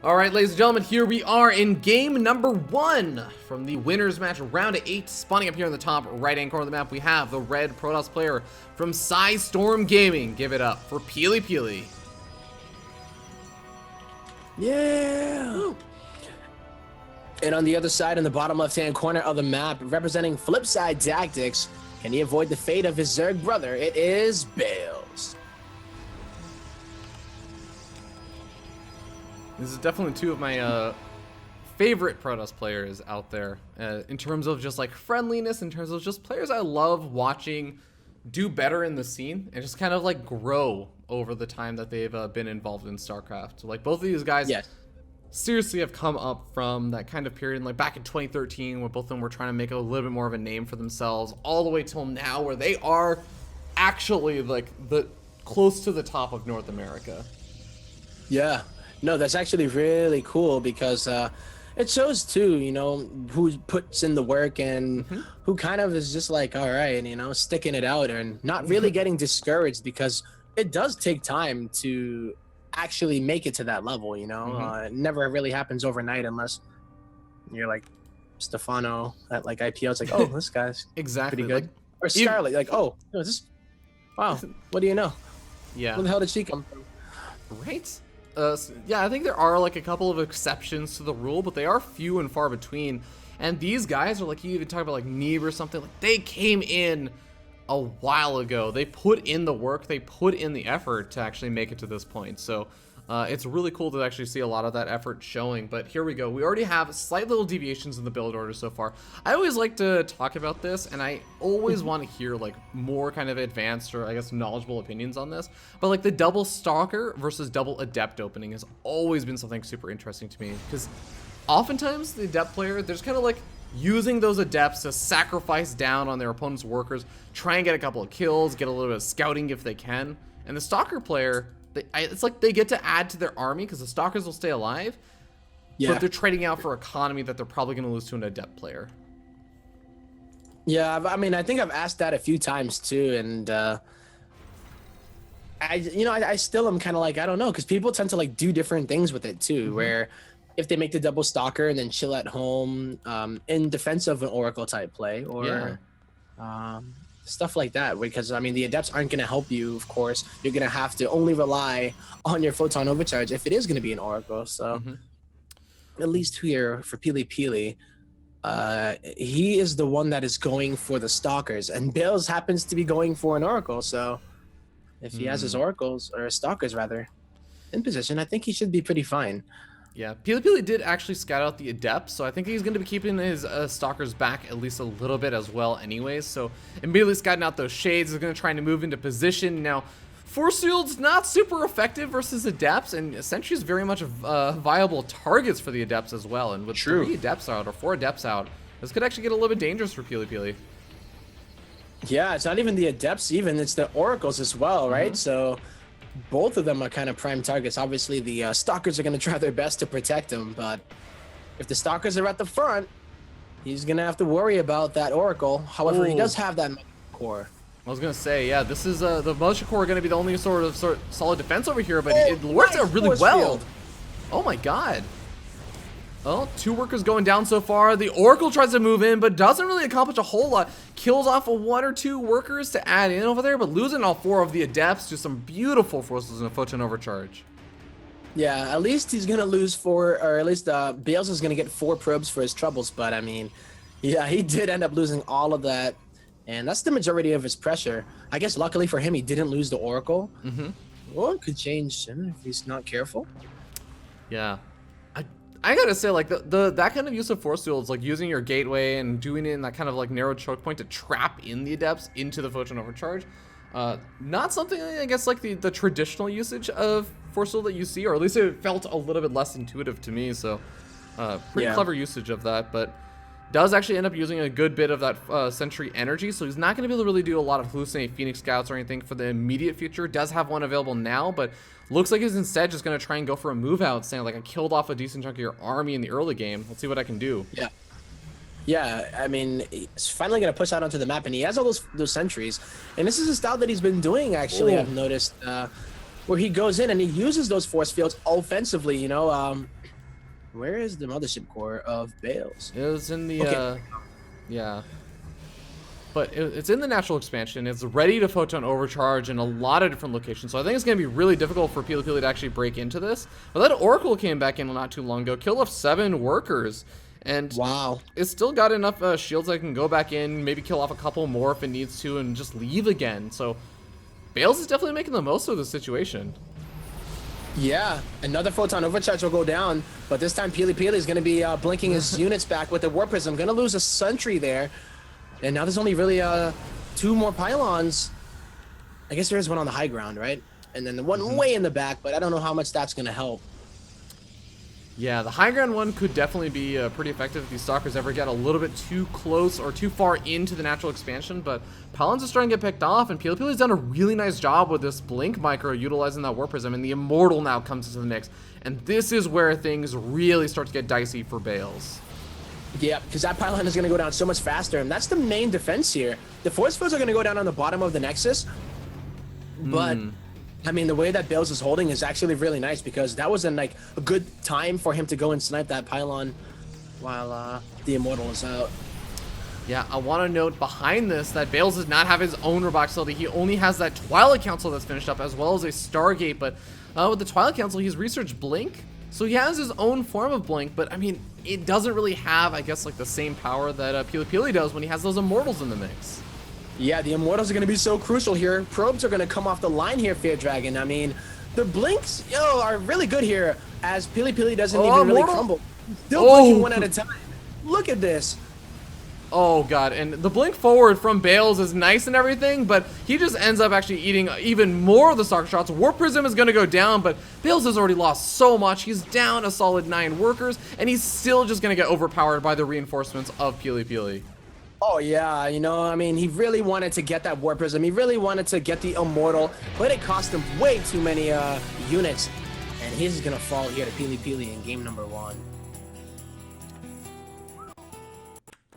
All right, ladies and gentlemen, here we are in game number 1 from the winners match, round of 8. Spawning up here in the top right-hand corner of the map, we have the red Protoss player from Storm Gaming. Give it up for PiLiPiLi. Yeah. And on the other side, in the bottom left-hand corner of the map, representing Flipside Tactics, can he avoid the fate of his Zerg brother? It is Bales. This is definitely two of my favorite Protoss players out there in terms of just like friendliness, in terms of just players I love watching do better in the scene and just kind of like grow over the time that they've been involved in StarCraft. So like both of these guys seriously have come up from that kind of period, like back in 2013 where both of them were trying to make a little bit more of a name for themselves, all the way till now where they are actually like the close to the top of North America. Yeah. No, that's actually really cool because it shows too, you know, who puts in the work and who kind of is just like, all right, you know, sticking it out and not really getting discouraged, because it does take time to actually make it to that level, you know. It never really happens overnight unless you're like Stefano at like IPL. It's like, oh, this guy's exactly pretty good. like, or Scarlet, like, oh, is this? Wow, what do you know? Yeah. Where the hell did she come from? Right. Yeah, I think there are like a couple of exceptions to the rule, but they are few and far between. And these guys are like, you even talk about like Neeb or something, like they came in a while ago. They put in the work, they put in the effort to actually make it to this point. So it's really cool to actually see a lot of that effort showing. But here we go. We already have slight little deviations in the build order so far. I always like to talk about this, and I always want to hear like more kind of advanced or I guess knowledgeable opinions on this. But like the double Stalker versus double Adept opening has always been something super interesting to me, because oftentimes the Adept player, there's kind of like using those Adepts to sacrifice down on their opponent's workers, try and get a couple of kills, get a little bit of scouting if they can. And the Stalker player, it's like they get to add to their army because the Stalkers will stay alive, but they're trading out for economy that they're probably going to lose to an Adept player. Yeah, I mean, I think I've asked that a few times too, and I still am kind of like, I don't know, because people tend to like do different things with it too, where if they make the double Stalker and then chill at home in defense of an Oracle type play, or stuff like that, because I mean the Adepts aren't going to help you. Of course, you're going to have to only rely on your Photon Overcharge if it is going to be an Oracle. So at least here for PiLiPiLi, he is the one that is going for the Stalkers, and Bales happens to be going for an Oracle. So if he has his Oracles, or Stalkers rather, in position, I think he should be pretty fine. Yeah, PiLiPiLi did actually scout out the Adepts, so I think he's going to be keeping his Stalkers back at least a little bit as well anyways. So immediately scouting out those Shades, is going to try to move into position. Now, Force Field's not super effective versus Adepts, and Sentry's very much viable targets for the Adepts as well. And with 3 Adepts out, or 4 Adepts out, this could actually get a little bit dangerous for PiLiPiLi. Yeah, it's not even the Adepts even, it's the Oracles as well, right? So both of them are kind of prime targets. Obviously, the Stalkers are going to try their best to protect him, but if the Stalkers are at the front, he's going to have to worry about that Oracle. However, he does have that core. I was going to say, yeah, this is the Militia Core going to be the only sort of solid defense over here, but it works out really well. Oh my god. Well, 2 workers going down so far. The Oracle tries to move in, but doesn't really accomplish a whole lot. Kills off 1 or 2 workers to add in over there, but losing all 4 of the Adepts to some beautiful forces in a Photon Overcharge. Yeah, at least he's going to lose 4, or at least Bales is going to get 4 probes for his troubles. But I mean, yeah, he did end up losing all of that, and that's the majority of his pressure. I guess luckily for him, he didn't lose the Oracle. Well, it could change him if he's not careful. Yeah. I gotta say, like, that kind of use of force fields, like using your gateway and doing it in that kind of like narrow choke point to trap in the Adepts into the Photon Overcharge, not something, I guess, like the traditional usage of force field that you see, or at least it felt a little bit less intuitive to me. So pretty clever usage of that, but does actually end up using a good bit of that Sentry energy, so he's not going to be able to really do a lot of hallucinate Phoenix Scouts or anything for the immediate future. Does have one available now, but looks like he's instead just going to try and go for a move out, saying like, I killed off a decent chunk of your army in the early game. Let's see what I can do. Yeah, I mean, he's finally going to push out onto the map, and he has all those sentries, and this is a style that he's been doing, actually. I've noticed, where he goes in and he uses those force fields offensively, you know. Where is the mothership core of Bales? It was in the Okay. yeah. But it's in the natural expansion. It's ready to photon overcharge in a lot of different locations. So I think it's going to be really difficult for PiLiPiLi to actually break into this. But that Oracle came back in not too long ago, killed off 7 workers. And Wow. it's still got enough shields that can go back in, maybe kill off a couple more if it needs to, and just leave again. So Bales is definitely making the most of the situation. Yeah, another photon overcharge will go down, but this time PiLiPiLi is going to be blinking his units back with the Warp Prism. Going to lose a sentry there. And now there's only really 2 more pylons. I guess there is one on the high ground, right? And then the one way in the back, but I don't know how much that's going to help. Yeah, the high ground one could definitely be pretty effective if these stalkers ever get a little bit too close or too far into the natural expansion, but pylons are starting to get picked off, and PiLiPiLi's done a really nice job with this blink micro utilizing that Warp Prism, and the Immortal now comes into the mix. And this is where things really start to get dicey for Bales. Yeah, because that pylon is going to go down so much faster, and that's the main defense here. The force fields are going to go down on the bottom of the Nexus, but I mean, the way that Bales is holding is actually really nice, because that wasn't like a good time for him to go and snipe that pylon while the Immortal is out. Yeah, I want to note behind this that Bales does not have his own robotic facility. He only has that Twilight Council that's finished up, as well as a Stargate. But with the Twilight Council, he's researched Blink, so he has his own form of Blink. But I mean, it doesn't really have, I guess, like the same power that PiLiPiLi does when he has those Immortals in the mix. Yeah, the Immortals are going to be so crucial here. Probes are going to come off the line here, Fear Dragon. I mean, the Blinks, are really good here, as PiLiPiLi doesn't even really crumble. Still blinking one at a time. Look at this. Oh god, and the blink forward from Bales is nice and everything, but he just ends up actually eating even more of the stalker shots. Warp Prism is going to go down, but Bales has already lost so much. He's down a solid 9 workers, and he's still just going to get overpowered by the reinforcements of PiLiPiLi. Oh yeah, I mean, he really wanted to get that Warp Prism. He really wanted to get the Immortal, but it cost him way too many units, and he's going to fall here to PiLiPiLi in game number 1.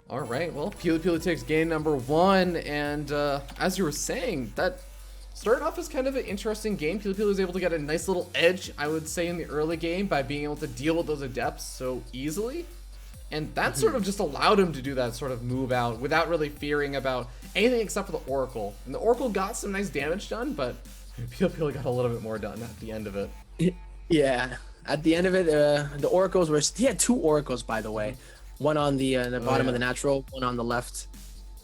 All right, well, PiLiPiLi takes game number 1, and as you were saying, that started off as kind of an interesting game. PiLiPiLi was able to get a nice little edge, I would say, in the early game by being able to deal with those adepts so easily, and that sort of just allowed him to do that sort of move out without really fearing about anything except for the Oracle. And the Oracle got some nice damage done, but PiLiPiLi got a little bit more done at the end of it. Yeah, at the end of it, the Oracles were... He had 2 Oracles, by the way. One on the bottom of the natural, one on the left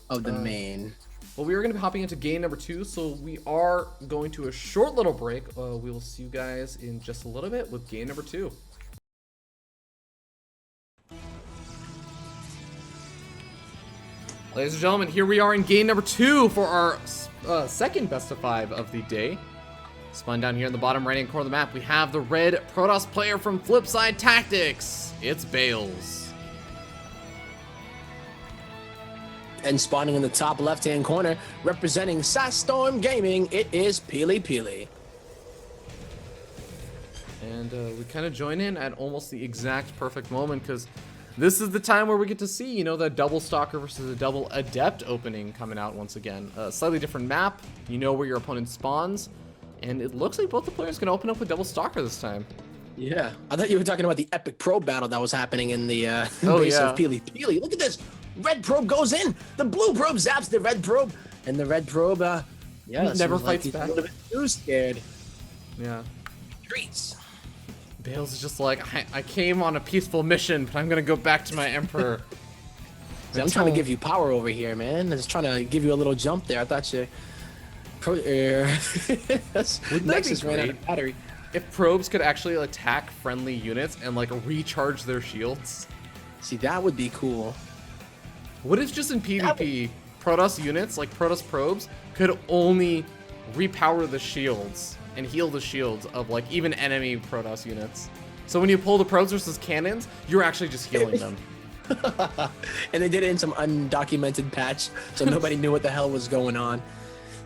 of the main. Well, we are going to be hopping into game number 2, so we are going to a short little break. We will see you guys in just a little bit with game number 2. Ladies and gentlemen, here we are in game number 2 for our second best of 5 of the day. Spun down here in the bottom right-hand corner of the map, we have the red Protoss player from Flipside Tactics. It's Bales. And spawning in the top left-hand corner, representing Satstorm Gaming, it is PiLiPiLi. And we kind of join in at almost the exact perfect moment, because this is the time where we get to see, the double Stalker versus a double Adept opening coming out once again. A slightly different map, where your opponent spawns, and it looks like both the players can open up with double Stalker this time. Yeah, I thought you were talking about the epic probe battle that was happening in the base of PiLiPiLi. Look at this. Red probe goes in. The blue probe zaps the red probe. And the red probe, never fights like back. A little bit too scared. Yeah. Treats. Bales is just like, I came on a peaceful mission, but I'm going to go back to my Emperor. See, I'm trying to give you power over here, man. I'm just trying to give you a little jump there. I thought you... Nexus ran out of battery. If probes could actually attack friendly units and recharge their shields. See, that would be cool. What if just in PvP, Protoss units, like Protoss probes, could only repower the shields and heal the shields of even enemy Protoss units? So when you pull the probes versus cannons, you're actually just healing them. And they did it in some undocumented patch, so nobody knew what the hell was going on.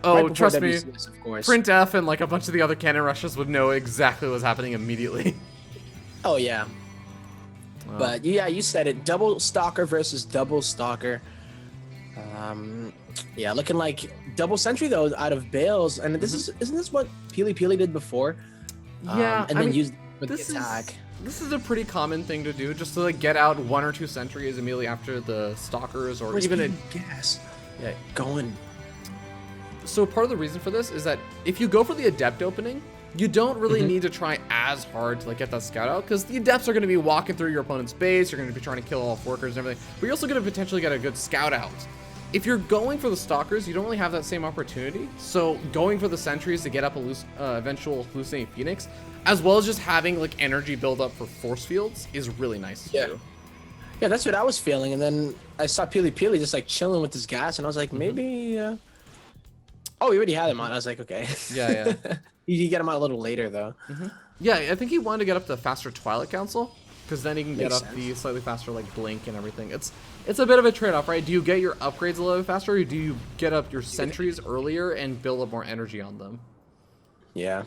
Oh, right trust WCS, me, of course. Print F and a bunch of the other cannon rushers would know exactly what was happening immediately. Oh, yeah. But yeah, you said it. Double Stalker versus double Stalker. Yeah, looking like double Sentry though out of Bales, and this isn't this what PiLiPiLi did before? Yeah, and then used for the attack. This is a pretty common thing to do, just to like get out 1 or 2 sentries immediately after the stalkers, or even a gas. Yeah, going. So part of the reason for this is that if you go for the adept opening, you don't really need to try as hard to like get that scout out, because the adepts are going to be walking through your opponent's base. You're going to be trying to kill off workers and everything, but you're also going to potentially get a good scout out. If you're going for the stalkers, you don't really have that same opportunity. So going for the sentries to get up a eventual hallucinating phoenix, as well as just having like energy build up for force fields, is really nice to do. Yeah, that's what I was feeling, and then I saw PiLiPiLi just like chilling with his gas, and I was like, maybe. Oh, we already had him on. I was like, okay. Yeah. You get him out a little later though. Yeah, I think he wanted to get up the faster Twilight Council, because then he can get Makes up the slightly faster like blink and everything. It's a bit of a trade-off, right? Do you get your upgrades a little bit faster, or do you get up your sentries earlier and build up more energy on them? Yeah,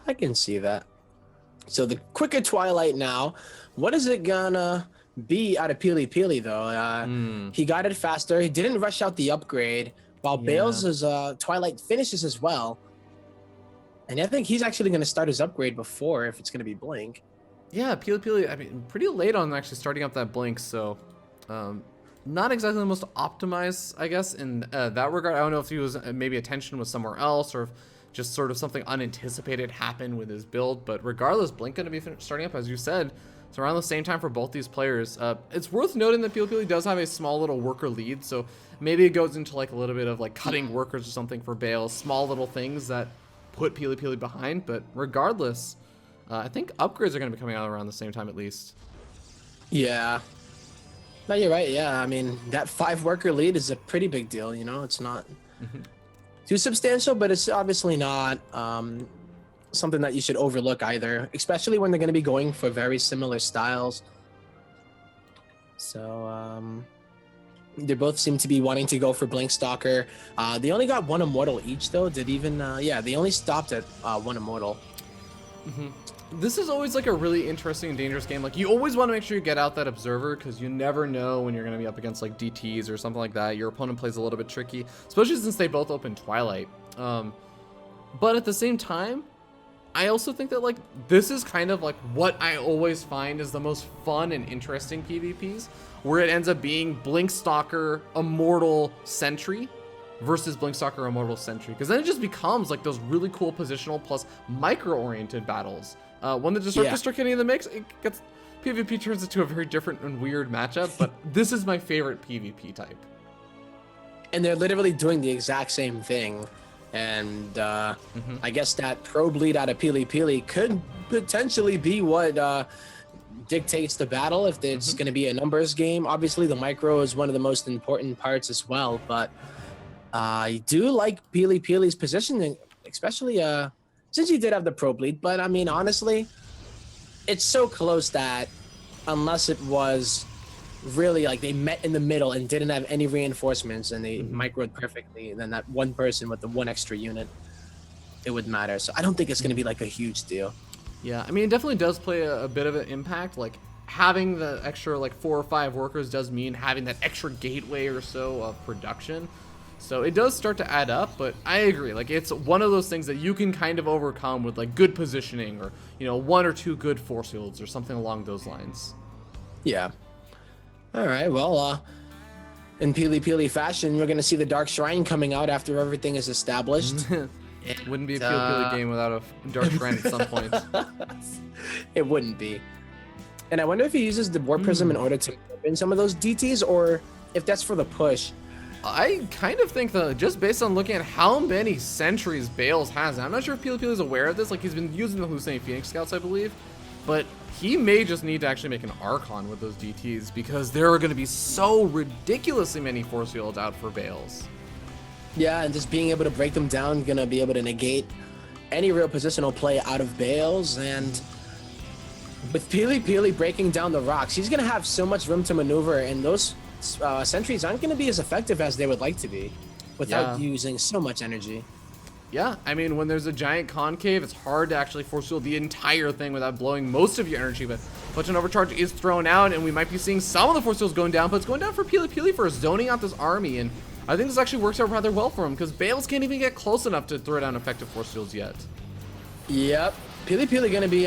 I can see that. So the quicker Twilight now. What is it gonna be out of PiLiPiLi though? He got it faster. He didn't rush out the upgrade, while Bales' Twilight finishes as well. And I think he's actually going to start his upgrade before, if it's going to be Blink. Yeah, PiLiPiLi, I mean, pretty late on actually starting up that Blink, so not exactly the most optimized, I guess, in that regard. I don't know if he was maybe attention was somewhere else, or if just sort of something unanticipated happened with his build, but regardless, Blink going to be starting up, as you said. It's around the same time for both these players. It's worth noting that PiLiPiLi does have a small little worker lead, so maybe it goes into like a little bit of like cutting workers or something for Bales, small little things that put PiLiPiLi behind, but regardless, I think upgrades are going to be coming out around the same time at least. Yeah. No, you're right. Yeah, I mean, that 5 worker lead is a pretty big deal, you know? It's not too substantial, but it's obviously not something that you should overlook either, especially when they're going to be going for very similar styles. So, they both seem to be wanting to go for Blink Stalker. They only got 1 Immortal each, though. Yeah, they only stopped at 1 Immortal. This is always like a really interesting and dangerous game. Like, you always want to make sure you get out that Observer, because you never know when you're going to be up against like DTs or something like that. Your opponent plays a little bit tricky, especially since they both open Twilight. But at the same time, I also think that like this is kind of like what I always find is the most fun and interesting PvPs, where it ends up being Blink Stalker, Immortal, Sentry versus Blink Stalker, Immortal, Sentry, because then it just becomes like those really cool positional plus micro-oriented battles. When the Disruptors start getting in the mix, PvP turns into a very different and weird matchup, but this is my favorite PvP type. And they're literally doing the exact same thing. And I guess that pro bleed out of PiLiPiLi could potentially be what dictates the battle if it's going to be a numbers game. Obviously, the micro is one of the most important parts as well, but I do like PiLiPiLi's positioning, especially since he did have the pro bleed. But I mean, honestly, it's so close that unless it was really like they met in the middle and didn't have any reinforcements and they microed perfectly, and then that one person with the 1 extra unit, it would matter. So I don't think it's going to be like a huge deal. Yeah, I mean, it definitely does play a bit of an impact. Like, having the extra like 4 or 5 workers does mean having that extra gateway or so of production. So it does start to add up, but I agree. Like, it's one of those things that you can kind of overcome with like good positioning, or, you know, 1 or 2 good force fields or something along those lines. Yeah. All right, well, in PiLiPiLi fashion, we're going to see the Dark Shrine coming out after everything is established. It wouldn't be a PiLiPiLi game without a Dark Shrine at some point. It wouldn't be. And I wonder if he uses the Warp Prism in order to open some of those DTs, or if that's for the push. I kind of think that just based on looking at how many sentries Bales has, I'm not sure if PiLiPiLi is aware of this. Like, he's been using the Hallucinating Phoenix Scouts, I believe, but he may just need to actually make an Archon with those DTs, because there are going to be so ridiculously many force fields out for Bales. Yeah, and just being able to break them down, going to be able to negate any real positional play out of Bales. And with PiLiPiLi breaking down the rocks, he's going to have so much room to maneuver, and those sentries aren't going to be as effective as they would like to be without using so much energy. Yeah, I mean, when there's a giant concave, it's hard to actually force field the entire thing without blowing most of your energy, but Clutch and Overcharge is thrown out, and we might be seeing some of the force fields going down, but it's going down for PiLiPiLi for zoning out this army, and I think this actually works out rather well for him, because Bales can't even get close enough to throw down effective force fields yet. Yep, PiLiPiLi going to be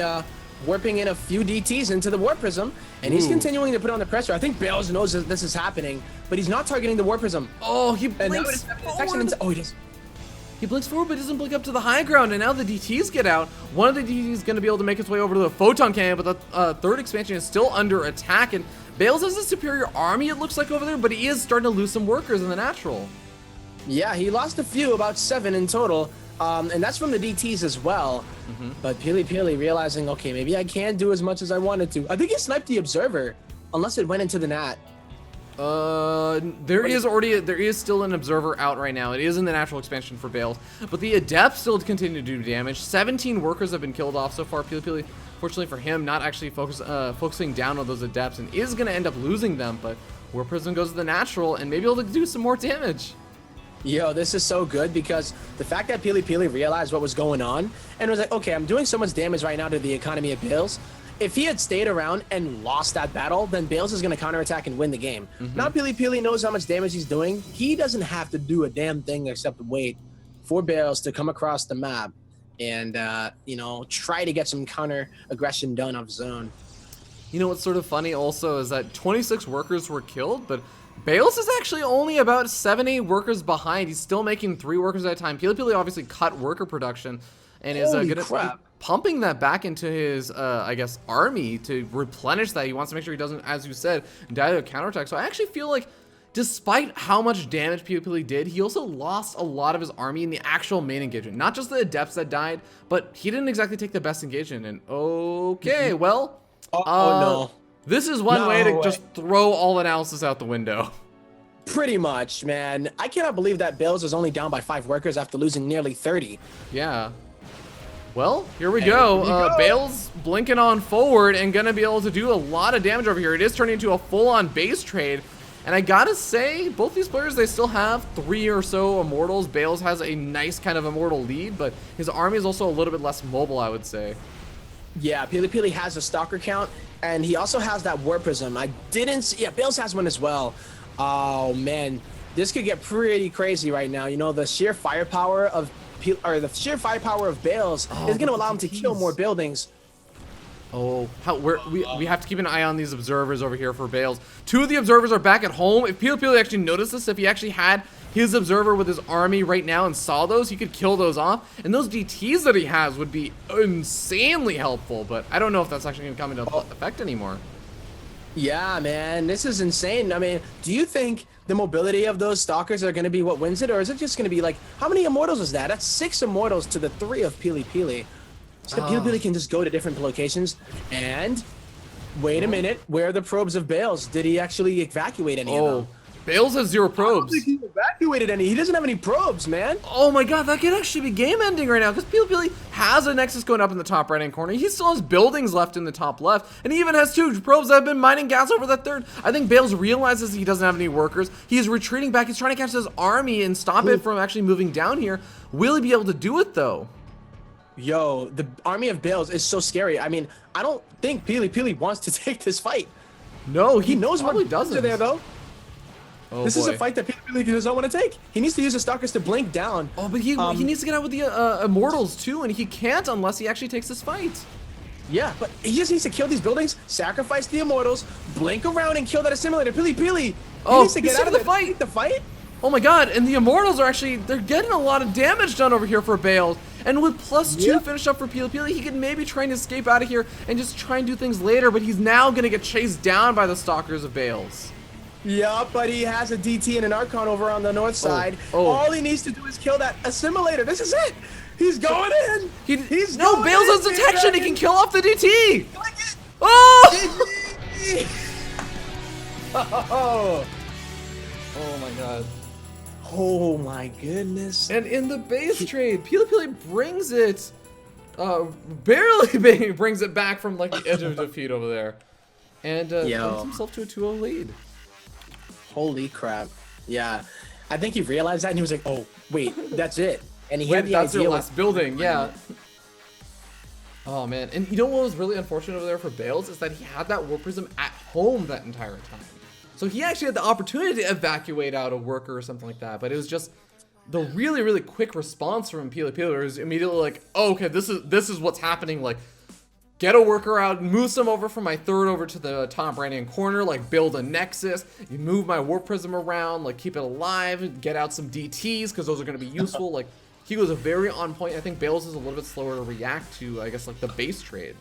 warping in a few DTs into the Warp Prism, and he's continuing to put on the pressure. I think Bales knows that this is happening, but he's not targeting the Warp Prism. Oh, he blinks forward. Oh, he does. He blinks forward, but doesn't blink up to the high ground, and now the DTs get out. One of the DTs is going to be able to make its way over to the Photon Cannon, but the third expansion is still under attack, and Bales has a superior army, it looks like, over there, but he is starting to lose some workers in the natural. Yeah, he lost a few, about 7 in total, and that's from the DTs as well. But PiLiPiLi realizing, okay, maybe I can't do as much as I wanted to. I think he sniped the Observer, unless it went into the Nat. There is still an Observer out right now. It is in the natural expansion for Bales, but the Adepts still continue to do damage. 17 workers have been killed off so far. PiLiPiLi, fortunately for him, not actually focusing down on those Adepts, and is going to end up losing them, but Warp Prism goes to the natural, and maybe able to do some more damage. Yo, this is so good because the fact that PiLiPiLi realized what was going on and was like, okay, I'm doing so much damage right now to the economy of Bales. If he had stayed around and lost that battle, then Bales is going to counterattack and win the game. Now PiLiPiLi knows how much damage he's doing. He doesn't have to do a damn thing except wait for Bales to come across the map and, you know, try to get some counter aggression done of his own. You know what's sort of funny also is that 26 workers were killed, but Bales is actually only about 7-8 workers behind. He's still making 3 workers at a time. PiLiPiLi obviously cut worker production and is going to pumping that back into his, I guess, army to replenish that. He wants to make sure he doesn't, as you said, die to a counterattack. So I actually feel like despite how much damage PiLiPiLi did, he also lost a lot of his army in the actual main engagement. Not just the Adepts that died, but he didn't exactly take the best engagement. And okay, well, no. This is one way to just throw all analysis out the window. Pretty much, man. I cannot believe that Bales is only down by 5 workers after losing nearly 30. Yeah. Well, here we go. Bales blinking on forward and gonna be able to do a lot of damage over here. It is turning into a full-on base trade. And I gotta say, both these players, they still have 3 or so immortals. Bales has a nice kind of immortal lead, but his army is also a little bit less mobile, I would say. Yeah, PiLiPiLi has a stalker count, and he also has that Warp Prism. I didn't see, yeah, Bales has one as well. Oh man, this could get pretty crazy right now. You know, the sheer firepower of Bales is going to allow him to kill more buildings. Oh, we have to keep an eye on these observers over here for Bales. 2 of the observers are back at home. If PiLiPiLi actually noticed this, if he actually had his observer with his army right now and saw those, he could kill those off. And those DTs that he has would be insanely helpful, but I don't know if that's actually going to come into effect anymore. Yeah, man, this is insane. I mean, do you think the mobility of those stalkers are going to be what wins it, or is it just going to be like, how many immortals is that? That's 6 immortals to the 3 of PiLiPiLi. So PiLiPiLi can just go to different locations and wait a minute, where are the probes of Bales? Did he actually evacuate any of them? Bales has 0 probes. I don't think he evacuated any. He doesn't have any probes, man. Oh my god, that could actually be game ending right now because PiLiPiLi has a Nexus going up in the top right hand corner. He still has buildings left in the top left, and he even has 2 probes that have been mining gas over that 3rd. I think Bales realizes he doesn't have any workers. He's retreating back. He's trying to catch his army and stop it from actually moving down here. Will he be able to do it though? Yo, the army of Bales is so scary. I mean, I don't think PiLiPiLi wants to take this fight. No, he knows what doesn't. Are there though. Oh, this is a fight that PiLiPiLi does not want to take. He needs to use the stalkers to blink down. Oh, but he needs to get out with the immortals too, and he can't unless he actually takes this fight. Yeah, but he just needs to kill these buildings, sacrifice the immortals, blink around and kill that assimilator. PiLiPiLi, he needs to get out of the fight. Oh my god, and the immortals are actually, they're getting a lot of damage done over here for Bales. And with +2 finished up for PiLiPiLi, he can maybe try and escape out of here and just try and do things later, but he's now going to get chased down by the stalkers of Bales. Yeah, but he has a DT and an Archon over on the north side. All he needs to do is kill that assimilator. This is it. He's going in. Bales has detection. He can kill off the DT. Oh my god. Oh my goodness. And in the base trade, PiLiPiLi brings it, barely brings it back from like the edge of defeat over there. And brings himself to a 2-0 lead. Holy crap. Yeah. I think he realized that and he was like, oh, wait, that's it. And he had the that's idea. Your last building, yeah. Oh man, and you know what was really unfortunate over there for Bales is that he had that Warp Prism at home that entire time. So he actually had the opportunity to evacuate out a worker or something like that, but it was just the really, really quick response from PiLiPiLi was immediately like, oh, okay, this is what's happening. Like, get a worker out, move some over from my third over to the top right-hand corner, like build a nexus, you move my warp prism around, like keep it alive, get out some DTs, because those are going to be useful. Like, he was a very on point. I think Bales is a little bit slower to react to, I guess, like the base trade.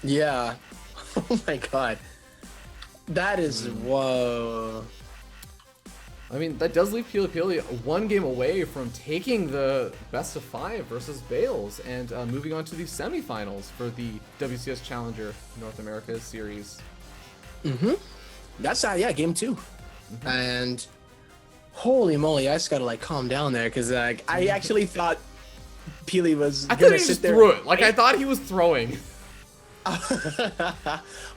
Yeah. Oh my god. That is, whoa. I mean, that does leave PiLiPiLi one game away from taking the best of 5 versus Bales and moving on to the semifinals for the WCS Challenger North America Series. That's yeah, game 2. And holy moly, I just gotta like calm down there because like I actually thought Pili was I gonna thought he sit just there. threw it. Like, I thought he was throwing.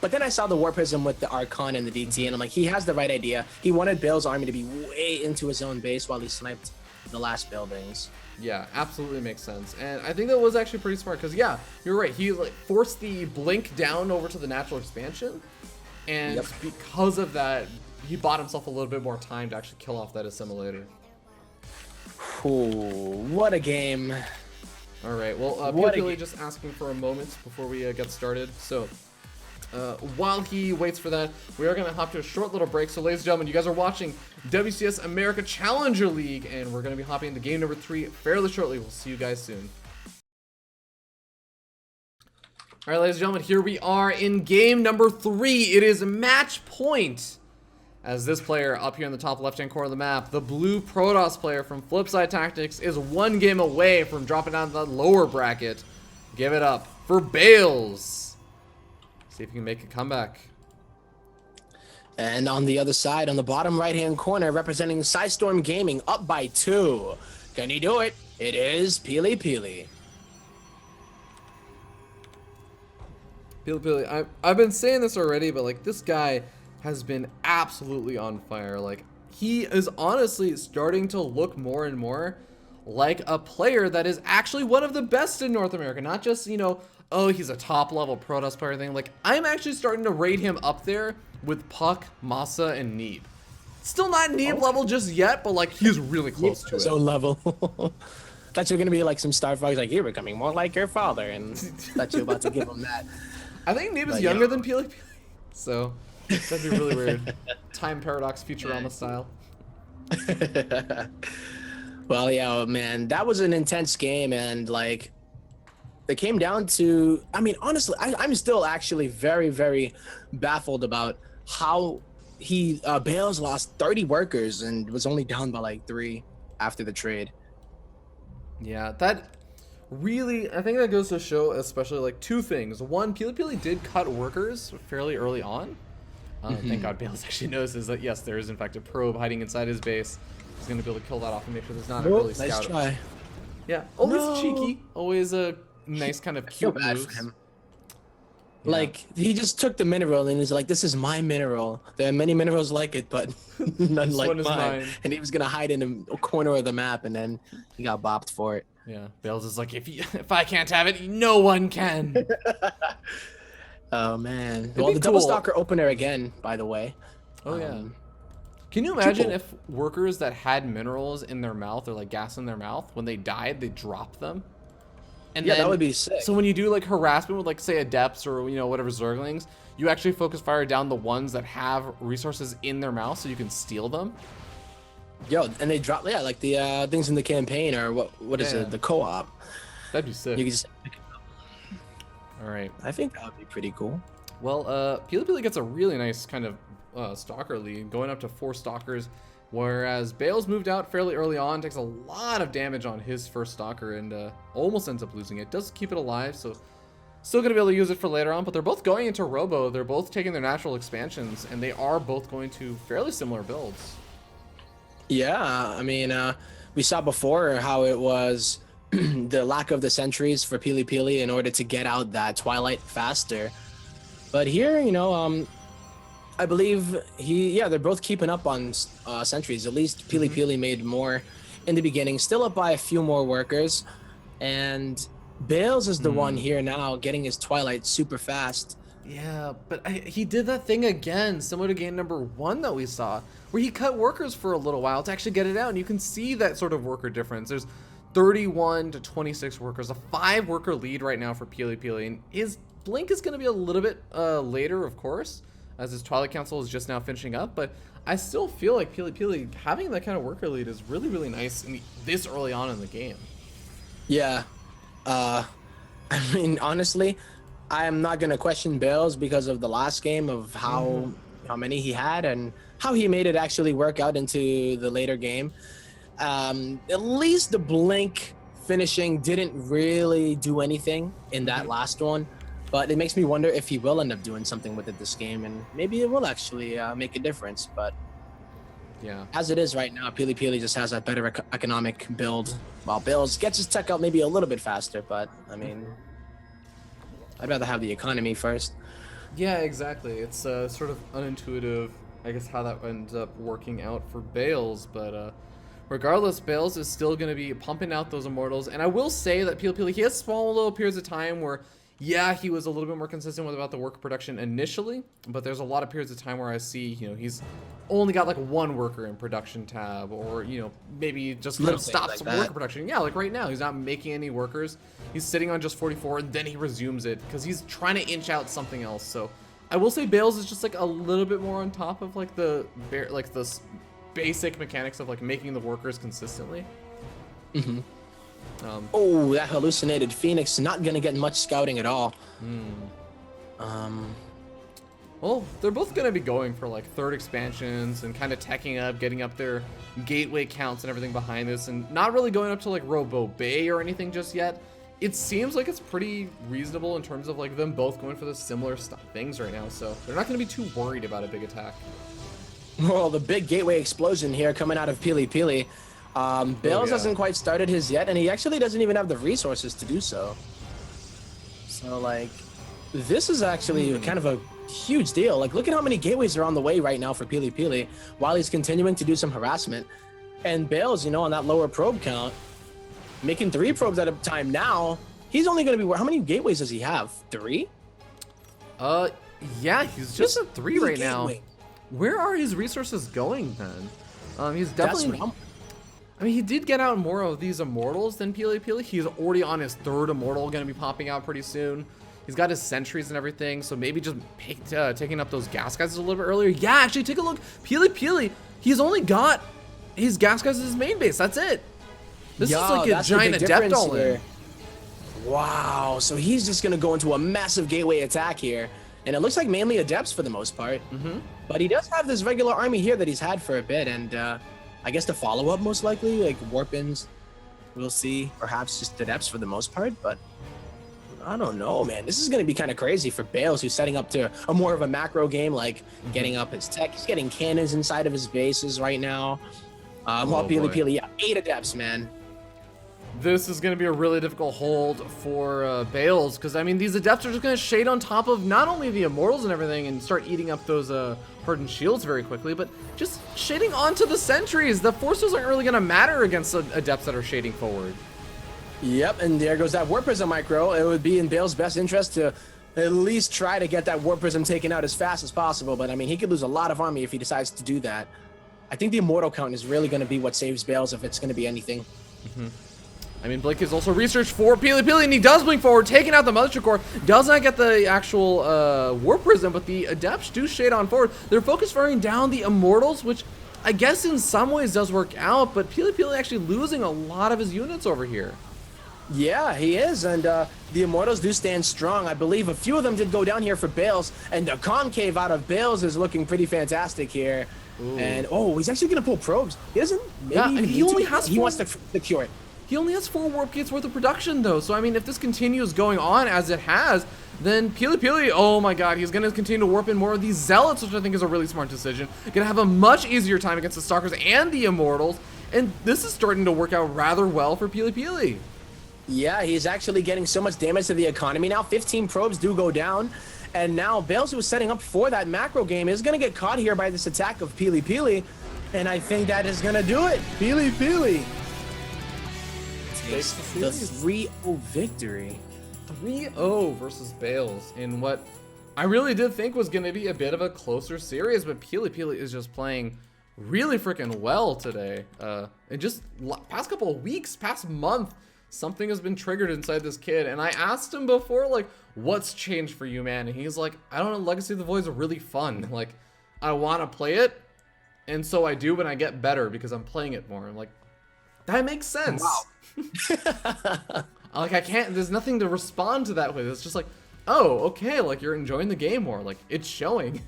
But then I saw the War Prism with the Archon and the DT, and I'm like, he has the right idea. He wanted Bale's army to be way into his own base while he sniped the last buildings. Yeah, absolutely makes sense. And I think that was actually pretty smart because, yeah, you're right. He like forced the blink down over to the natural expansion. And because of that, he bought himself a little bit more time to actually kill off that assimilator. Ooh, what a game. All right, well, PiLiPiLi just asking for a moment before we get started. So while he waits for that, we are going to hop to a short little break. So ladies and gentlemen, you guys are watching WCS America Challenger League, and we're going to be hopping into game number 3 fairly shortly. We'll see you guys soon. All right, ladies and gentlemen, here we are in game number 3. It is match point. As this player up here in the top left-hand corner of the map, the blue Protoss player from Flipside Tactics, is one game away from dropping down to the lower bracket. Give it up for Bales. See if he can make a comeback. And on the other side, on the bottom right-hand corner, representing Sidestorm Gaming, up by 2. Can he do it? It is PiLiPiLi. PiLiPiLi, I've been saying this already, but like this guy has been absolutely on fire. Like, he is honestly starting to look more and more like a player that is actually one of the best in North America. Not just, you know, oh, he's a top level Protoss player thing. Like, I'm actually starting to rate him up there with Puck, Masa, and Neeb. Still not Neeb level just yet, but like he's really close to it. His own level. Thought you were gonna be like some Star Fox, like you're becoming more like your father, and thought you were about to give him that. I think Neeb is younger than PiLiPiLi, so that'd be really weird. Time paradox, Futurama style. Well, yeah, man, that was an intense game, and like, it came down to, I mean, honestly, I'm still actually very, very baffled about how Bales lost 30 workers and was only down by like 3 after the trade. Yeah, that really, I think that goes to show especially like 2 things. One, PiLiPiLi did cut workers fairly early on. Thank God Bales actually notices that, yes, there is in fact a probe hiding inside his base. He's going to be able to kill that off and make sure there's not a really scout. Nice try. Yeah, always cheeky, always a nice kind of cute bad moves. for him. Yeah. Like, he just took the mineral and he's like, this is my mineral. There are many minerals like it, but none like mine. And he was going to hide in a corner of the map, and then he got bopped for it. Yeah, Bales is like, if I can't have it, no one can. Oh, man. Well, the Double Stalker opener again, by the way. Oh, yeah. Can you imagine if workers that had minerals in their mouth or like gas in their mouth, when they died, they dropped them? And yeah, then, that would be sick. So when you do like harassment with like say adepts or, you know, whatever Zerglings, you actually focus fire down the ones that have resources in their mouth so you can steal them. Yo, and they drop, yeah, like the things in the campaign, or what is it, the co-op. That'd be sick. You can just... All right. I think that would be pretty cool. Well, PiLiPiLi gets a really nice kind of stalker lead, going up to 4 stalkers, whereas Bales moved out fairly early on, takes a lot of damage on his first stalker, and almost ends up losing it. Does keep it alive, so still going to be able to use it for later on, but they're both going into Robo. They're both taking their natural expansions, and they are both going to fairly similar builds. Yeah, I mean, we saw before how it was the lack of the sentries for PiLiPiLi in order to get out that Twilight faster. But here, you know, I believe they're both keeping up on sentries. At least PiLiPiLi made more in the beginning, still up by a few more workers. And Bales is the one here now getting his Twilight super fast. Yeah, but he did that thing again, similar to game number 1 that we saw, where he cut workers for a little while to actually get it out. And you can see that sort of worker difference. There's 31 to 26 workers, a 5-worker lead right now for PiLiPiLi, and his blink is going to be a little bit later, of course, as his Twilight Council is just now finishing up, but I still feel like PiLiPiLi having that kind of worker lead is really, really nice this early on in the game. Yeah. I mean, honestly, I am not going to question Bales because of the last game of how many he had and how he made it actually work out into the later game. At least the blink finishing didn't really do anything in that last one, but it makes me wonder if he will end up doing something with it this game, and maybe it will actually make a difference. But yeah, as it is right now, PiLiPiLi just has a better economic build, while Bales gets his tech out maybe a little bit faster. But I mean, I'd rather have the economy first. Yeah, exactly. It's sort of unintuitive, I guess, how that ends up working out for Bales, but regardless, Bales is still going to be pumping out those Immortals, and I will say that PiLiPiLi, he has small little periods of time where, yeah, he was a little bit more consistent with about the worker production initially, but there's a lot of periods of time where I see, you know, he's only got like 1 worker in production tab, or, you know, maybe just kind of stops like worker production. Yeah, like right now, he's not making any workers. He's sitting on just 44, and then he resumes it because he's trying to inch out something else. So I will say Bales is just like a little bit more on top of like the basic mechanics of like making the workers consistently. Oh, that hallucinated Phoenix not gonna get much scouting at all. Well, they're both gonna be going for like 3rd expansions and kind of teching up, getting up their gateway counts and everything behind this, and not really going up to like Robo Bay or anything just yet. It seems like it's pretty reasonable in terms of like them both going for the similar things right now, so they're not gonna be too worried about a big attack. Well, the big gateway explosion here coming out of PiLiPiLi. Bales hasn't quite started his yet, and he actually doesn't even have the resources to do so. So, like, this is actually kind of a huge deal. Like, look at how many gateways are on the way right now for PiLiPiLi while he's continuing to do some harassment. And Bales, you know, on that lower probe count, making 3 probes at a time now, he's only going to be... How many gateways does he have? 3? Yeah, he's just at 3 right now. Where are his resources going then? He's definitely... I mean, he did get out more of these Immortals than PiLiPiLi. He's already on his 3rd Immortal, going to be popping out pretty soon. He's got his sentries and everything, so maybe just taking up those gas guys a little bit earlier. Yeah, actually, take a look. PiLiPiLi, he's only got his gas guys as his main base. That's it. This is like a giant adept all in. Wow, so he's just going to go into a massive gateway attack here. And it looks like mainly adepts for the most part. But he does have this regular army here that he's had for a bit, and I guess the follow-up most likely, like Warpins, we'll see. Perhaps just adepts for the most part, but I don't know, man. This is going to be kind of crazy for Bales, who's setting up to a more of a macro game, like getting up his tech. He's getting cannons inside of his bases right now. While PiLiPiLi, yeah, 8 adepts, man. This is going to be a really difficult hold for Bales, because, I mean, these adepts are just going to shade on top of not only the Immortals and everything and start eating up those hardened shields very quickly, but just shading onto the sentries. The forces aren't really going to matter against adepts that are shading forward. Yep, and there goes that Warp Prism micro. It would be in Bale's best interest to at least try to get that Warp Prism taken out as fast as possible, but, I mean, he could lose a lot of army if he decides to do that. I think the Immortal count is really going to be what saves Bales if it's going to be anything. I mean, Blink is also researched for PiLiPiLi, and he does blink forward, taking out the Mothership Core. Does not get the actual Warp Prism, but the Adepts do shade on forward. They're focus firing down the Immortals, which I guess in some ways does work out, but PiLiPiLi actually losing a lot of his units over here. Yeah, he is, and the Immortals do stand strong. I believe a few of them did go down here for Bales, and the Concave out of Bales is looking pretty fantastic here. Ooh. And, oh, he's actually going to pull probes. He doesn't, maybe he only has he wants to secure it. He only has 4 warp gates worth of production, though. So, I mean, if this continues going on as it has, then PiLiPiLi, oh my god, he's going to continue to warp in more of these Zealots, which I think is a really smart decision. Going to have a much easier time against the Stalkers and the Immortals. And this is starting to work out rather well for PiLiPiLi. Yeah, he's actually getting so much damage to the economy now. 15 probes do go down. And now Bales, who was setting up for that macro game, is going to get caught here by this attack of PiLiPiLi. And I think that is going to do it. PiLiPiLi takes the 3-0 victory. 3-0 versus Bales in what I really did think was going to be a bit of a closer series, but PiLiPiLi is just playing really freaking well today. And just past couple of weeks, past month, something has been triggered inside this kid. And I asked him before, like, what's changed for you, man? And he's like, I don't know, Legacy of the Void is really fun. Like, I want to play it, and so I do when I get better because I'm playing it more. I'm like, that makes sense. Wow. Like, I can't, there's nothing to respond to that with. It's just like, oh, okay, like, you're enjoying the game more. Like, it's showing.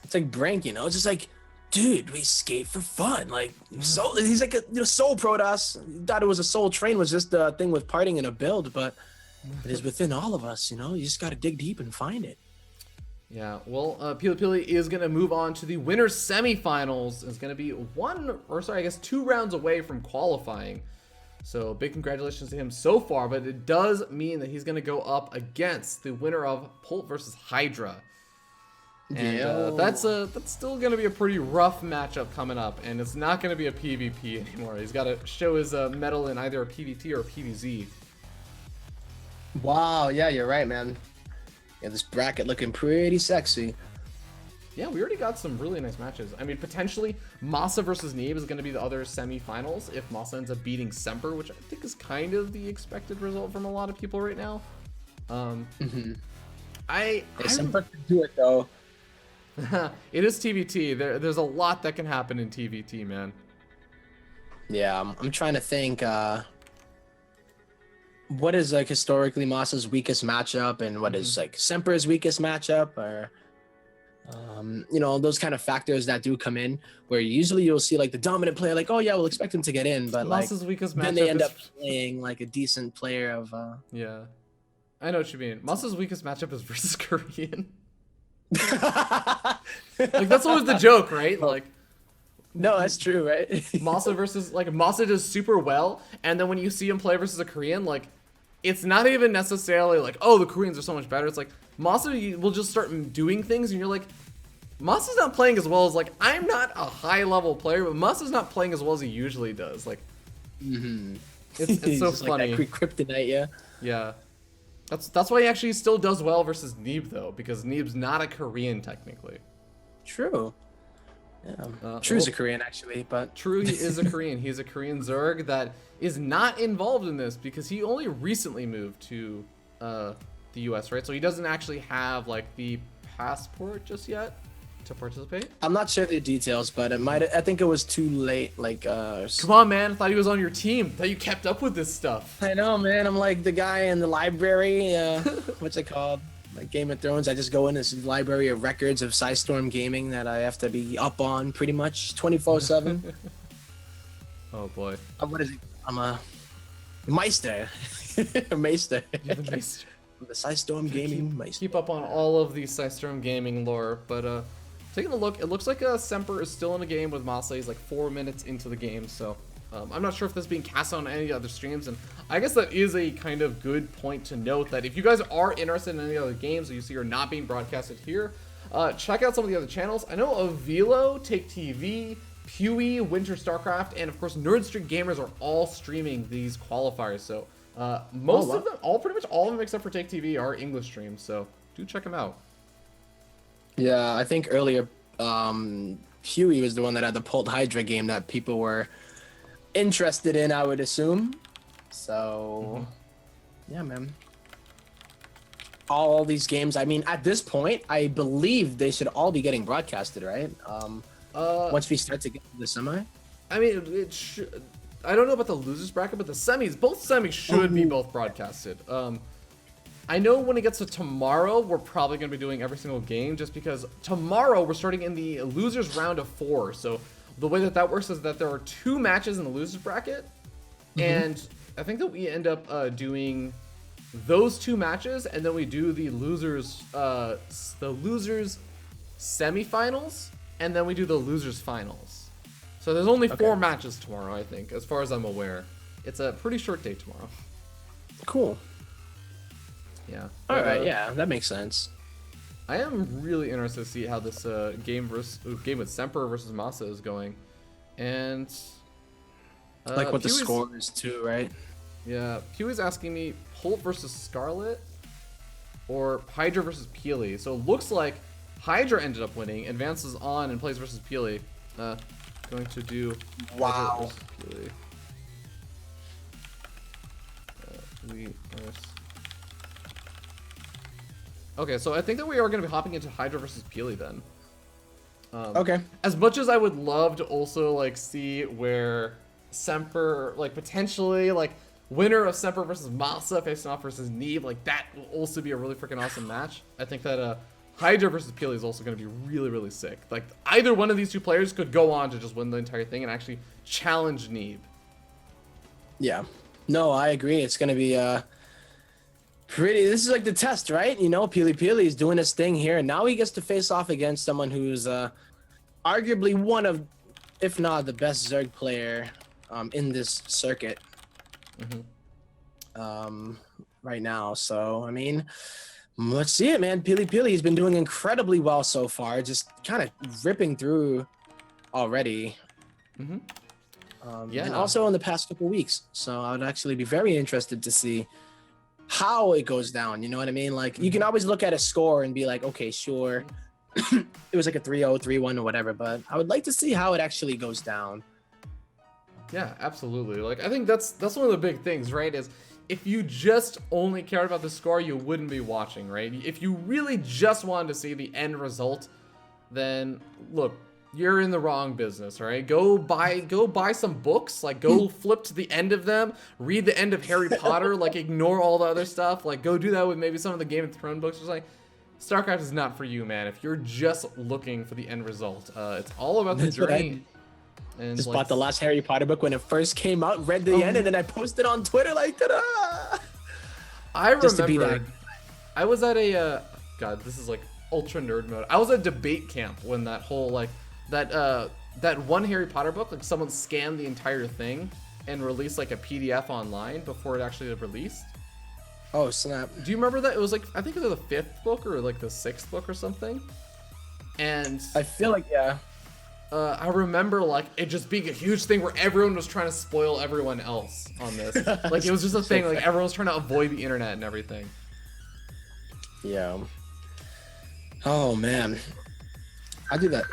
It's like Brink, you know? It's just like, dude, we skate for fun. Like, so he's like a soul pro to us. He thought it was a soul train was just the thing with parting in a build, but it is within all of us, you know? You just got to dig deep and find it. Yeah, well, PiLiPiLi is going to move on to the winner's semifinals. It's going to be 2 rounds away from qualifying. So big congratulations to him so far, but it does mean that he's going to go up against the winner of Pult versus Hydra. And that's still going to be a pretty rough matchup coming up, and it's not going to be a PvP anymore. He's got to show his medal in either a PvP or a PvZ. Wow, yeah, you're right, man. Yeah, this bracket looking pretty sexy. Yeah, we already got some really nice matches. I mean, potentially, Masa versus Neeb is going to be the other semifinals if Masa ends up beating Semper, which I think is kind of the expected result from a lot of people right now. Semper can do it, though. It is TVT. There's a lot that can happen in TVT, man. Yeah, I'm trying to think what is like historically Masa's weakest matchup and what is like Semper's weakest matchup, or you know, those kind of factors that do come in where usually you'll see like the dominant player like, oh yeah, we'll expect him to get in, but Masa's like weakest then matchup they end up playing like a decent player of Yeah, I know what you mean. Masa's weakest matchup is versus Korean. Like, that's always the joke, right? Like, no, that's true, right? Masa versus, like, Masa does super well, and then when you see him play versus a Korean, like, it's not even necessarily like, oh, the Koreans are so much better. It's like, Masa will just start doing things, and you're like, Masa's not playing as well as, like, I'm not a high-level player, but Masa's not playing as well as he usually does. Like, it's so funny. Like that kryptonite, yeah. Yeah. That's why he actually still does well versus Neeb, though, because Neeb's not a Korean, technically. True. Yeah. True's a Korean, actually, but... True, he is a Korean. He's a Korean Zerg that is not involved in this because he only recently moved to the US, right? So he doesn't actually have, like, the passport just yet to participate. I'm not sure the details, but it might. I think it was too late. Like, come on, man! I thought he was on your team. I thought you kept up with this stuff. I know, man. I'm like the guy in the library. What's it called? Like Game of Thrones. I just go in this library of records of Storm Gaming that I have to be up on pretty much 24/7. Oh boy. What is it? I'm a Meister. Meister. You're the Meister. The Storm Gaming Meister. Keep up on all of the Storm Gaming lore, but taking a look, it looks like Semper is still in the game with Masa. He's like 4 minutes into the game, so I'm not sure if this is being cast on any other streams, and I guess that is a kind of good point to note that if you guys are interested in any other games that you see are not being broadcasted here, check out some of the other channels. I know Avilo, Take TV, Pewee, Winter StarCraft, and of course Nerd Street Gamers are all streaming these qualifiers, so most of them, pretty much all of them except for Take TV are English streams, so do check them out. Yeah, I think earlier, Huey was the one that had the Pult Hydra game that people were interested in, I would assume. So, yeah, man. All these games, I mean, at this point, I believe they should all be getting broadcasted, right? Once we start to get to the semi? I mean, it should... I don't know about the losers bracket, but the semis, both semis should be both broadcasted. I know when it gets to tomorrow, we're probably going to be doing every single game, just because tomorrow we're starting in the losers round of 4. So the way that works is that there are 2 matches in the losers bracket, and I think that we end up doing those 2 matches, and then we do the losers semifinals, and then we do the losers finals. So there's only 4 matches tomorrow, I think, as far as I'm aware. It's a pretty short day tomorrow. Cool. Yeah. All right. Yeah, that makes sense. I am really interested to see how this game with Semper versus Masa is going, and like what the score is too, right? Yeah. Pewie's asking me Pult versus Scarlet or Hydra versus PiLiPiLi. So it looks like Hydra ended up winning, advances on and plays versus PiLiPiLi. going to do Wow. Okay, so I think that we are going to be hopping into Hydra versus PiLiPiLi then. Okay. As much as I would love to also like see where Semper, like potentially like winner of Semper versus Masa facing off versus Neve, like that will also be a really freaking awesome match. I think that Hydra versus PiLiPiLi is also going to be really, really sick. Like either one of these two players could go on to just win the entire thing and actually challenge Neve. Yeah. No, I agree. It's going to be pretty. This is like the test, right? You know, PiLiPiLi is doing his thing here, and now he gets to face off against someone who's arguably one of, if not the best Zerg player in this circuit right now. So, I mean, let's see it, man. PiLiPiLi has been doing incredibly well so far, just kind of ripping through already. Yeah. And also in the past couple weeks. So I would actually be very interested to see how it goes down. You know what I mean? Like, you can always look at a score and be like, okay, sure. It was like a 3-0, 3-1 or whatever, but I would like to see how it actually goes down. Yeah, absolutely. Like, I think that's one of the big things, right? Is if you just only cared about the score, you wouldn't be watching, right? If you really just wanted to see the end result, then look, you're in the wrong business, right? Go buy some books, like go flip to the end of them, read the end of Harry Potter, like ignore all the other stuff, like go do that with maybe some of the Game of Thrones books. Just like, StarCraft is not for you, man. If you're just looking for the end result, it's all about the journey. And just like, bought the last Harry Potter book when it first came out, read the end, and then I posted on Twitter like, ta-da! I Just to be remember I was at a God, this is like ultra nerd mode. I was at debate camp when that whole like that one Harry Potter book, like someone scanned the entire thing and released like a PDF online before it actually released. Oh snap! Do you remember that? It was like, I think it was the 5th book or like the 6th book or something. And I feel like, yeah. I remember like it just being a huge thing where everyone was trying to spoil everyone else on this. Like it was just a thing, like everyone was trying to avoid the internet and everything. Yeah. Oh man. I do that.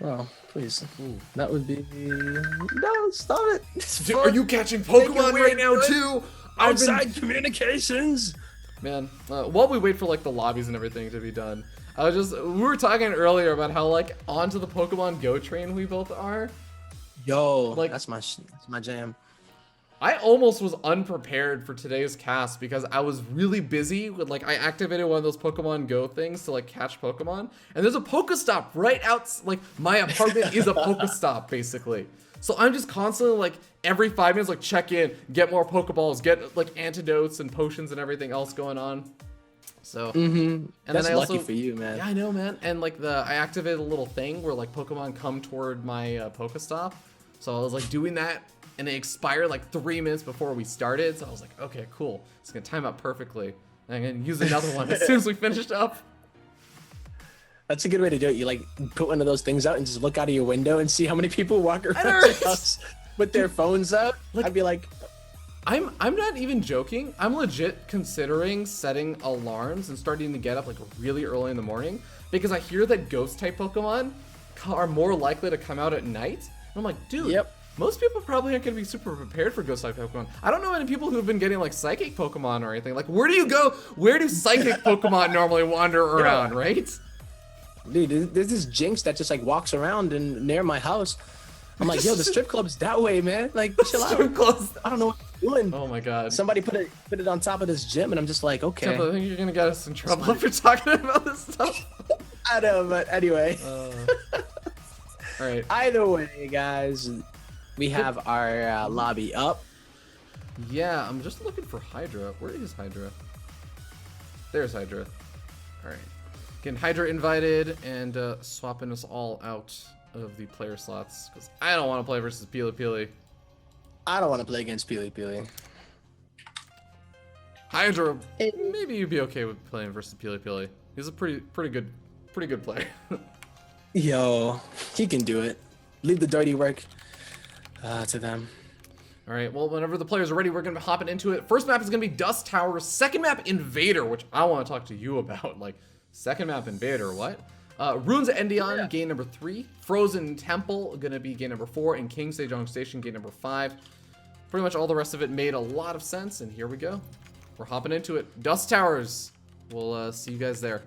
Oh, please. Ooh. That would be... No, stop it. Dude, are you catching Pokemon right now too? Outside communications. Man, while we wait for like the lobbies and everything to be done, we were talking earlier about how like onto the Pokemon Go train we both are. Yo, like that's my jam. I almost was unprepared for today's cast because I was really busy with like I activated one of those Pokemon Go things to like catch Pokemon, and there's a Pokestop right out, like my apartment is a Pokestop basically. So I'm just constantly like every 5 minutes like check in, get more Pokeballs, get like antidotes and potions and everything else going on. So and that's then I lucky also, for you, man. Yeah, I know, man. And like I activated a little thing where like Pokemon come toward my Pokestop. So I was like doing that, and it expired like 3 minutes before we started. So I was like, okay, cool. It's gonna time out perfectly. And I'm gonna use another one as soon as we finished up. That's a good way to do it. You like put one of those things out and just look out of your window and see how many people walk around the house with their phones out. Like, I'd be like, I'm not even joking. I'm legit considering setting alarms and starting to get up like really early in the morning because I hear that ghost type Pokemon are more likely to come out at night. And I'm like, dude, most people probably aren't going to be super prepared for ghost type Pokemon. I don't know any people who've been getting like psychic Pokemon or anything. Like, where do you go? Where do psychic Pokemon normally wander around, right? Dude, there's this Jinx that just like walks around and near my house. I'm like, yo, the strip club's that way, man. Like, chill out. I don't know what you're doing. Oh my god. Somebody put it on top of this gym, and I'm just like, okay. I think you're gonna get us in trouble if you're talking about this stuff. I know, but anyway. All right. Either way, guys, we have our lobby up. Yeah, I'm just looking for Hydra. Where is Hydra? There's Hydra. All right. Getting Hydra invited and swapping us all out of the player slots because I don't want to play versus PiLiPiLi. I don't want to play against PiLiPiLi. Hydra, maybe you'd be okay with playing versus PiLiPiLi. He's a pretty good player. Yo, he can do it. Leave the dirty work to them. All right, well, whenever the players are ready, we're going to be hopping into it. First map is going to be Dust Tower. Second map, Invader, which I want to talk to you about. Like, second map, Invader, what? Runes of Endion, gain number 3. Frozen Temple, gonna be gain number 4. And King Sejong Station, gain number 5. Pretty much all the rest of it made a lot of sense, and here we go. We're hopping into it. Dust Towers. We'll see you guys there.